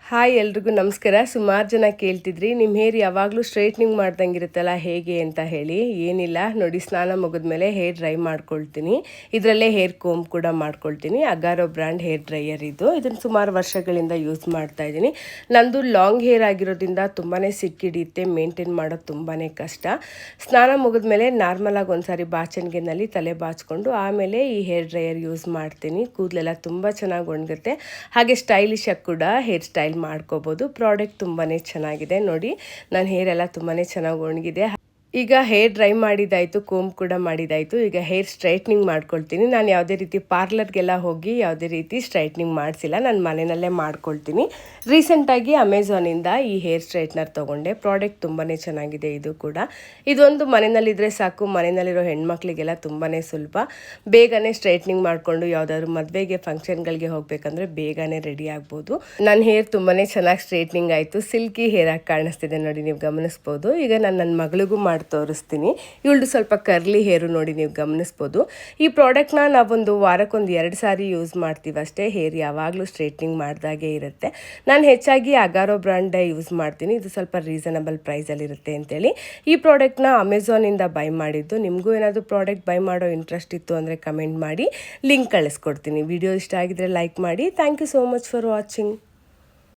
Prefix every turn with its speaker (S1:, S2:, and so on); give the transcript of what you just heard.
S1: Hi ಎಲ್ರಿಗೂ ನಮಸ್ಕಾರ. ಸುಮಾರು ಜನ ಕೇಳ್ತಿದ್ರಿ ನಿಮ್ಮ ಹೇರ್ ಯಾವಾಗಲೂ ಸ್ಟ್ರೈಟ್ನಿಂಗ್ ಮಾಡ್ದಂಗಿರುತ್ತಲ್ಲ ಹೇಗೆ ಅಂತ ಹೇಳಿ. ಏನಿಲ್ಲ ನೋಡಿ, ಸ್ನಾನ ಮುಗಿದ್ಮೇಲೆ ಹೇರ್ ಡ್ರೈ ಮಾಡ್ಕೊಳ್ತೀನಿ. ಇದರಲ್ಲೇ ಹೇರ್ ಕೋಮ್ ಕೂಡ ಮಾಡ್ಕೊಳ್ತೀನಿ. ಅಗಾರೋ ಬ್ರ್ಯಾಂಡ್ ಹೇರ್ ಡ್ರೈಯರ್ ಇದನ್ನು ಸುಮಾರು ವರ್ಷಗಳಿಂದ ಯೂಸ್ ಮಾಡ್ತಾ ಇದ್ದೀನಿ. ನಂದು ಲಾಂಗ್ ಹೇರ್ ಆಗಿರೋದ್ರಿಂದ ತುಂಬಾ ಸಿಕ್ಕಿಡಿಯುತ್ತೆ, ಮೇಂಟೈನ್ ಮಾಡೋದು ತುಂಬಾ ಕಷ್ಟ. ಸ್ನಾನ ಮುಗಿದ್ಮೇಲೆ ನಾರ್ಮಲಾಗಿ ಒಂದ್ಸಾರಿ ಬಾಚಣಿಗೆನಲ್ಲಿ ತಲೆ ಬಾಚ್ಕೊಂಡು ಆಮೇಲೆ ಈ ಹೇರ್ ಡ್ರೈಯರ್ ಯೂಸ್ ಮಾಡ್ತೀನಿ. ಕೂದಲೆಲ್ಲ ತುಂಬ ಚೆನ್ನಾಗಿ ಒಣಗುತ್ತೆ, ಹಾಗೆ ಸ್ಟೈಲಿಶ್ ಆಗಿ ಕೂಡ ಹೇರ್ ಸ್ಟೈಲ್ ಮಾಡ್ಕೋಬಹುದು. ಪ್ರಾಡಕ್ಟ್ ತುಂಬಾನೇ ಚೆನ್ನಾಗಿದೆ ನೋಡಿ. ನನ್ನ ಹೇರ್ ಎಲ್ಲ ತುಂಬಾನೇ ಚೆನ್ನಾಗಿ ಒಣಗಿದೆ. ಈಗ ಹೇರ್ ಡ್ರೈ ಮಾಡಿದಾಯಿತು, ಕೋಮ್ ಕೂಡ ಮಾಡಿದಾಯಿತು. ಈಗ ಹೇರ್ ಸ್ಟ್ರೈಟ್ನಿಂಗ್ ಮಾಡ್ಕೊಳ್ತೀನಿ. ನಾನು ಯಾವುದೇ ರೀತಿ ಪಾರ್ಲರ್ಗೆಲ್ಲ ಹೋಗಿ ಯಾವುದೇ ರೀತಿ ಸ್ಟ್ರೈಟ್ನಿಂಗ್ ಮಾಡಿಸಿಲ್ಲ, ನಾನು ಮನೆಯಲ್ಲೇ ಮಾಡ್ಕೊಳ್ತೀನಿ. ರೀಸೆಂಟಾಗಿ ಅಮೆಝಾನಿಂದ ಈ ಹೇರ್ ಸ್ಟ್ರೈಟ್ನರ್ ತೊಗೊಂಡೆ. ಪ್ರಾಡಕ್ಟ್ ತುಂಬಾ ಚೆನ್ನಾಗಿದೆ. ಇದು ಕೂಡ ಇದೊಂದು ಮನೆಯಲ್ಲಿದ್ದರೆ ಸಾಕು, ಮನೆಯಲ್ಲಿರೋ ಹೆಣ್ಮಕ್ಳಿಗೆಲ್ಲ ತುಂಬಾ ಸುಲಭ. ಬೇಗನೆ ಸ್ಟ್ರೈಟ್ನಿಂಗ್ ಮಾಡಿಕೊಂಡು ಯಾವುದಾದ್ರು ಮದುವೆಗೆ ಫಂಕ್ಷನ್ಗಳಿಗೆ ಹೋಗಬೇಕಂದ್ರೆ ಬೇಗನೆ ರೆಡಿ ಆಗ್ಬೋದು. ನನ್ನ ಹೇರ್ ತುಂಬಾ ಚೆನ್ನಾಗಿ ಸ್ಟ್ರೈಟ್ನಿಂಗ್ ಆಯಿತು. ಸಿಲ್ಕಿ ಹೇರ್ ಆಗಿ ಕಾಣಿಸ್ತಿದೆ ನೋಡಿ, ನೀವು ಗಮನಿಸ್ಬೋದು. ಈಗ ನಾನು ನನ್ನ ಮಗಳಿಗೂ ಮಾಡಿ ತೋರಿಸ್ತೀನಿ. ಇವಳದು ಸ್ವಲ್ಪ ಕರ್ಲಿ ಹೇರು ನೋಡಿ, ನೀವು ಗಮನಿಸ್ಬೋದು. ಈ ಪ್ರಾಡಕ್ಟ್ನ ನಾವೊಂದು ವಾರಕ್ಕೊಂದು 2 ಸಾರಿ ಯೂಸ್ ಮಾಡ್ತೀವಿ ಅಷ್ಟೇ. ಹೇರ್ ಯಾವಾಗಲೂ ಸ್ಟ್ರೈಟ್ನಿಂಗ್ ಮಾಡಿದಾಗೆ ಇರುತ್ತೆ. ನಾನು ಹೆಚ್ಚಾಗಿ ಅಗಾರೋ ಬ್ರ್ಯಾಂಡೇ ಯೂಸ್ ಮಾಡ್ತೀನಿ. ಇದು ಸ್ವಲ್ಪ ರೀಸನಬಲ್ ಪ್ರೈಸಲ್ಲಿರುತ್ತೆ ಅಂತೇಳಿ ಈ ಪ್ರಾಡಕ್ಟ್ನ ಅಮೆಝಾನಿಂದ ಬೈ ಮಾಡಿದ್ದು. ನಿಮಗೂ ಏನಾದರೂ ಪ್ರಾಡಕ್ಟ್ ಬೈ ಮಾಡೋ ಇಂಟ್ರೆಸ್ಟ್ ಇತ್ತು ಅಂದರೆ ಕಮೆಂಟ್ ಮಾಡಿ, ಲಿಂಕ್ ಕಳಿಸ್ಕೊಡ್ತೀನಿ. ವಿಡಿಯೋ ಇಷ್ಟ ಆಗಿದ್ರೆ ಲೈಕ್ ಮಾಡಿ. Thank you so much for watching.